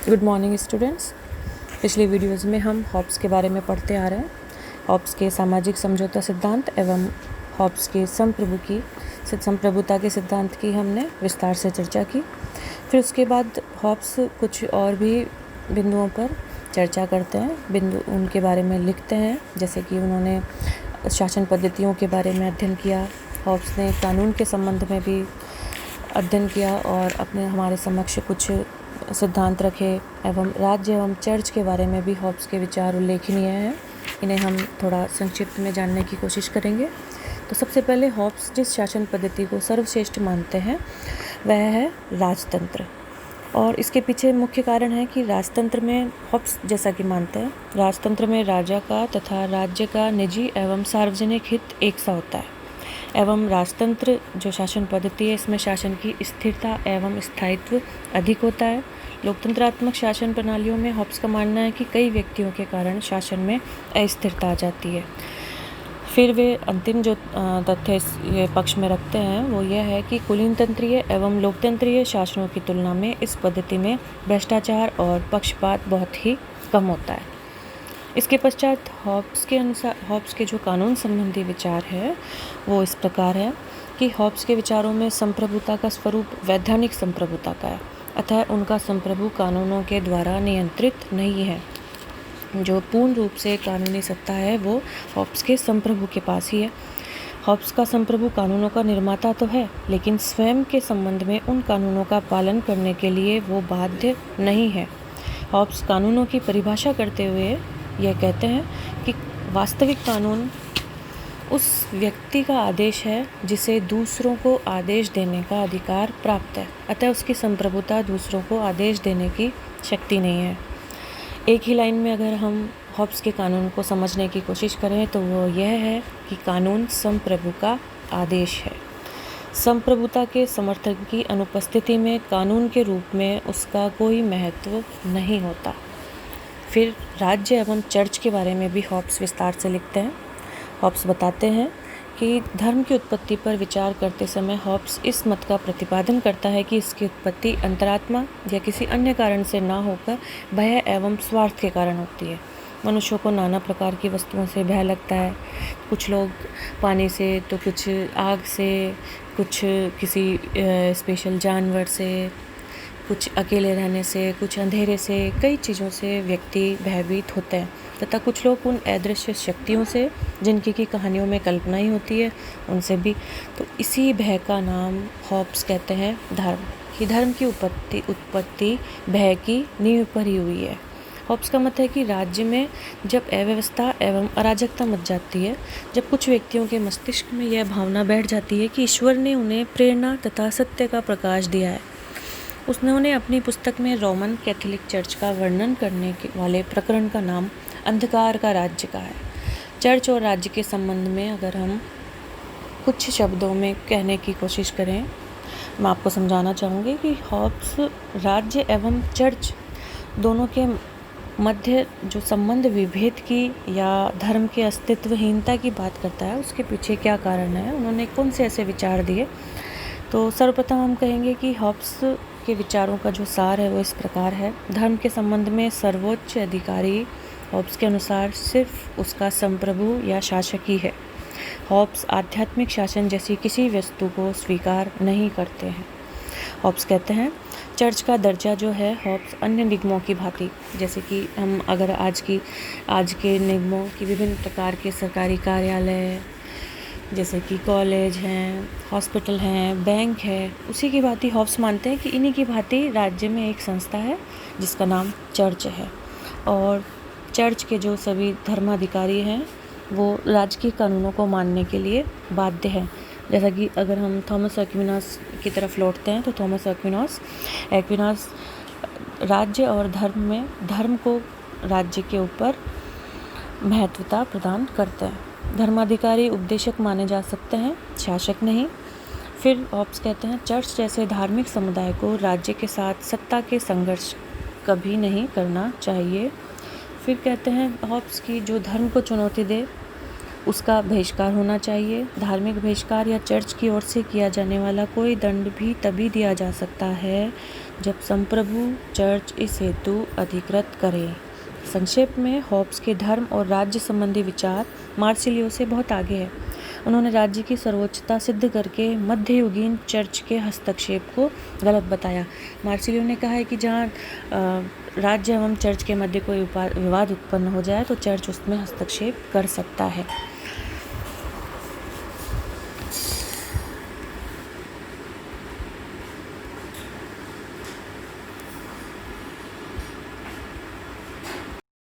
Good morning students. पिछले videos में हम हॉब्स के बारे में पढ़ते आ रहे हैं। हॉब्स के सामाजिक समझौता सिद्धांत एवं हॉब्स के संप्रभुता के सिद्धांत की हमने विस्तार से चर्चा की। फिर उसके बाद हॉब्स कुछ और भी बिंदुओं पर चर्चा करते हैं, बिंदु उनके बारे में लिखते हैं, जैसे कि उन्होंने शासन पद्धतियों के बारे में अध्ययन किया। हॉब्स ने कानून के संबंध में भी अध्ययन किया और अपने हमारे समक्ष कुछ सिद्धांत रखे एवं राज्य एवं चर्च के बारे में भी हॉब्स के विचार उल्लेखनीय हैं। इन्हें हम थोड़ा संक्षिप्त में जानने की कोशिश करेंगे। तो सबसे पहले हॉब्स जिस शासन पद्धति को सर्वश्रेष्ठ मानते हैं वह है राजतंत्र, और इसके पीछे मुख्य कारण है कि राजतंत्र में हॉब्स जैसा कि मानते हैं, राजतंत्र में राजा का तथा राज्य का निजी एवं सार्वजनिक हित एक सा होता है एवं राजतंत्र जो शासन पद्धति है इसमें शासन की स्थिरता एवं स्थायित्व अधिक होता है। लोकतंत्रात्मक शासन प्रणालियों में हॉब्स का मानना है कि कई व्यक्तियों के कारण शासन में अस्थिरता आ जाती है। फिर वे अंतिम जो तथ्य ये पक्ष में रखते हैं वो यह है कि कुलीनतंत्रीय एवं लोकतंत्रीय शासनों की तुलना में इस पद्धति में भ्रष्टाचार और पक्षपात बहुत ही कम होता है। इसके पश्चात हॉब्स के अनुसार हॉब्स के जो कानून संबंधी विचार है वो इस प्रकार है कि हॉब्स के विचारों में संप्रभुता का स्वरूप वैधानिक संप्रभुता का है, अतः उनका संप्रभु कानूनों के द्वारा नियंत्रित नहीं है। जो पूर्ण रूप से कानूनी सत्ता है वो हॉब्स के संप्रभु के पास ही है। हॉब्स का संप्रभु कानूनों का निर्माता तो है, लेकिन स्वयं के संबंध में उन कानूनों का पालन करने के लिए वो बाध्य नहीं है। हॉब्स कानूनों की परिभाषा करते हुए यह कहते हैं कि वास्तविक कानून उस व्यक्ति का आदेश है जिसे दूसरों को आदेश देने का अधिकार प्राप्त है, अतः उसकी संप्रभुता दूसरों को आदेश देने की शक्ति नहीं है। एक ही लाइन में अगर हम हॉब्स के कानून को समझने की कोशिश करें तो वो यह है कि कानून संप्रभु का आदेश है। संप्रभुता के समर्थन की अनुपस्थिति में कानून के रूप में उसका कोई महत्व नहीं होता। फिर राज्य एवं चर्च के बारे में भी हॉब्स विस्तार से लिखते हैं। हॉब्स बताते हैं कि धर्म की उत्पत्ति पर विचार करते समय हॉब्स इस मत का प्रतिपादन करता है कि इसकी उत्पत्ति अंतरात्मा या किसी अन्य कारण से ना होकर भय एवं स्वार्थ के कारण होती है। मनुष्यों को नाना प्रकार की वस्तुओं से भय लगता है, कुछ लोग पानी से, तो कुछ आग से, कुछ किसी स्पेशल जानवर से, कुछ अकेले रहने से, कुछ अंधेरे से, कई चीज़ों से व्यक्ति भयभीत होते हैं तथा कुछ लोग उन अदृश्य शक्तियों से जिनकी की कहानियों में कल्पना ही होती है उनसे भी। तो इसी भय का नाम हॉब्स कहते हैं धर्म, कि धर्म की उत्पत्ति भय की नींव पर ही हुई है। हॉब्स का मत है कि राज्य में जब अव्यवस्था एवं अराजकता मच जाती है, जब कुछ व्यक्तियों के मस्तिष्क में यह भावना बैठ जाती है कि ईश्वर ने उन्हें प्रेरणा तथा सत्य का प्रकाश दिया है। उन्होंने अपनी पुस्तक में रोमन कैथोलिक चर्च का वर्णन करने वाले प्रकरण का नाम अंधकार का राज्य का है। चर्च और राज्य के संबंध में अगर हम कुछ शब्दों में कहने की कोशिश करें, मैं आपको समझाना चाहूँगी कि हॉब्स राज्य एवं चर्च दोनों के मध्य जो संबंध विभेद की या धर्म के अस्तित्वहीनता की बात करता है, उसके पीछे क्या कारण है, उन्होंने कौन से ऐसे विचार दिए। तो सर्वप्रथम हम कहेंगे कि हॉब्स के विचारों का जो सार है वो इस प्रकार है। धर्म के संबंध में सर्वोच्च अधिकारी हॉब्स के अनुसार सिर्फ उसका संप्रभु या शासक ही है। हॉब्स आध्यात्मिक शासन जैसी किसी वस्तु को स्वीकार नहीं करते हैं। हॉब्स कहते हैं चर्च का दर्जा जो है हॉब्स अन्य निगमों की भांति, जैसे कि हम अगर आज के निगमों की विभिन्न प्रकार के सरकारी कार्यालय जैसे कि कॉलेज हैं, हॉस्पिटल हैं, बैंक है, उसी की भांति हॉब्स मानते हैं कि इन्हीं की भांति राज्य में एक संस्था है जिसका नाम चर्च है, और चर्च के जो सभी धर्माधिकारी हैं वो राजकीय कानूनों को मानने के लिए बाध्य हैं। जैसा कि अगर हम थॉमस एक्विनास की तरफ लौटते हैं तो थॉमस एक्विनास राज्य और धर्म में धर्म को राज्य के ऊपर महत्वता प्रदान करते हैं। धर्माधिकारी उपदेशक माने जा सकते हैं, शासक नहीं। फिर हॉब्स कहते हैं चर्च जैसे धार्मिक समुदाय को राज्य के साथ सत्ता के संघर्ष कभी नहीं करना चाहिए। फिर कहते हैं हॉब्स की जो धर्म को चुनौती दे उसका बहिष्कार होना चाहिए। धार्मिक बहिष्कार या चर्च की ओर से किया जाने वाला कोई दंड भी तभी दिया जा सकता है जब संप्रभु चर्च इस हेतु अधिकृत करे। संक्षेप में हॉब्स के धर्म और राज्य संबंधी विचार मार्सिलियो से बहुत आगे है। उन्होंने राज्य की सर्वोच्चता सिद्ध करके मध्ययुगीन चर्च के हस्तक्षेप को गलत बताया। मार्सिलियो ने कहा है कि जहाँ राज्य एवं चर्च के मध्य कोई विवाद उत्पन्न हो जाए तो चर्च उसमें हस्तक्षेप कर सकता है।